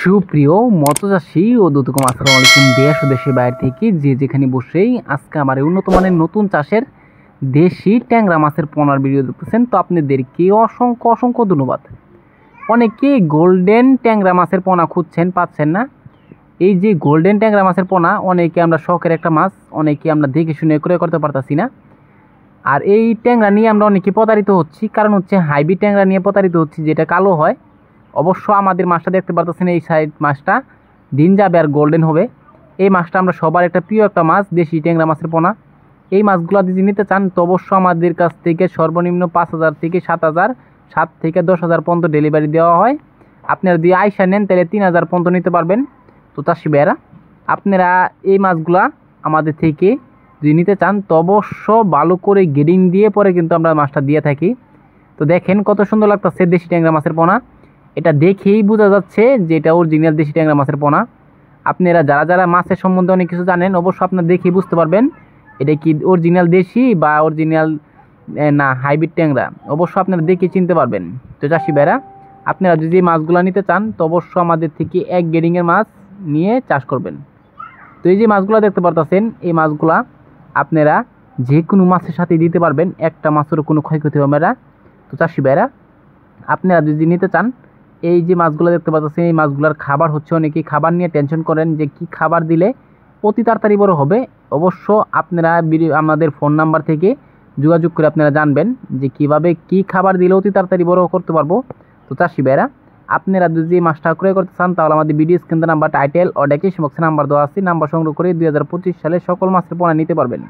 সুপ্রিয় মৎস্যচাষী ও দর্শক আসসালামু আলাইকুম। দেশ ও দেশের বাইরে থেকে যে যেখানে বসেই আজকে আমার এই উন্নত মানের নতুন চাষের দেশি ট্যাংরা মাছের পোনার ভিডিও দেখতেছেন, তো আপনাদেরকে অসংখ্য অসংখ্য ধন্যবাদ। অনেকে গোল্ডেন ট্যাংরা মাছের পোনা খুঁজছেন, পাচ্ছেন না। এই যে গোল্ডেন ট্যাংরা মাছের পোনা, অনেকে আমরা শখের একটা মাছ, অনেকে আমরা দেখে শুনে ক্রয় করতে পারতাছি না। আর এই ট্যাংরা নিয়ে আমরা অনেকে প্রতারিত হচ্ছি, কারণ হচ্ছে হাইব্রিড ট্যাংরা নিয়ে প্রতারিত হচ্ছি, যেটা কালো হয়। অবশ্য আমাদের মাছটা দেখতে পারতেছেন, এই সাইড মাছটা দিন যাবে আর গোল্ডেন হবে। এই মাছটা আমরা সবার একটা প্রিয় একটা মাছ, দেশি ট্যাংরা মাছের পোনা। এই মাছগুলো যদি নিতে চান তো অবশ্য আমাদের কাছ থেকে সর্বনিম্ন 5,000 থেকে 7,000, 7 থেকে 10,000 পর্যন্ত ডেলিভারি দেওয়া হয়। আপনারা যদি আইসা নেন তাহলে 3,000 পর্যন্ত নিতে পারবেন। তো চাষি ভাইয়েরা, আপনারা এই মাছগুলা আমাদের থেকে যদি নিতে চান তো অবশ্য ভালো করে গ্রেডিং দিয়ে পরে কিন্তু আমরা মাছটা দিয়ে থাকি। তো দেখেন কত সুন্দর লাগতেছে দেশি ট্যাংরা মাছের পোনা। এটা দেখেই বোঝা যাচ্ছে যে এটা অরিজিনাল দেশি ট্যাংরা মাছের পোনা। আপনারা যারা যারা মাছের সম্বন্ধে অনেক কিছু জানেন, অবশ্য আপনারা দেখেই বুঝতে পারবেন এটা কি অরিজিনাল দেশি বা অরিজিনাল না হাইব্রিড ট্যাংরা। অবশ্য আপনারা দেখে চিনতে পারবেন। তো চাষি ভাইরা, আপনারা যদি মাছগুলো নিতে চান তো অবশ্য আমাদের থেকে এক গ্রেডিংয়ের মাছ নিয়ে চাষ করবেন। তো এই যে মাছগুলো দেখতে পারতেছেন, এই মাছগুলা আপনারা যে কোনো মাছের সাথে দিতে পারবেন, একটা মাছেরও কোনো ক্ষয়ক্ষতি হবে না। তো চাষি ভাইরা, আপনারা যদি নিতে চান, এই যে মাছগুলো দেখতে পাচ্ছেন, এই মাছগুলোর খাবার হচ্ছে, অনেকেই খাবার নিয়ে টেনশন করেন যে কি খাবার দিলে অতি তাড়াতাড়ি বড় হবে। অবশ্য আপনারা আমাদের ফোন নাম্বার থেকে যোগাযোগ করে আপনারা জানবেন যে কিভাবে কি খাবার দিলে অতি তাড়াতাড়ি বড় করতে পারবো। তো চাষি ভাইরা, আপনারা যদি মাছটা ক্রয় করতে চান তাহলে আমাদের ভিডিও স্ক্রিনে নাম্বার, টাইটেল ও ডেসক্রিপশন বক্সে নাম্বার দেওয়া আছে, নাম্বার সংগ্রহ করে 2025 সালে সকল মাছের পোনা নিতে পারবেন।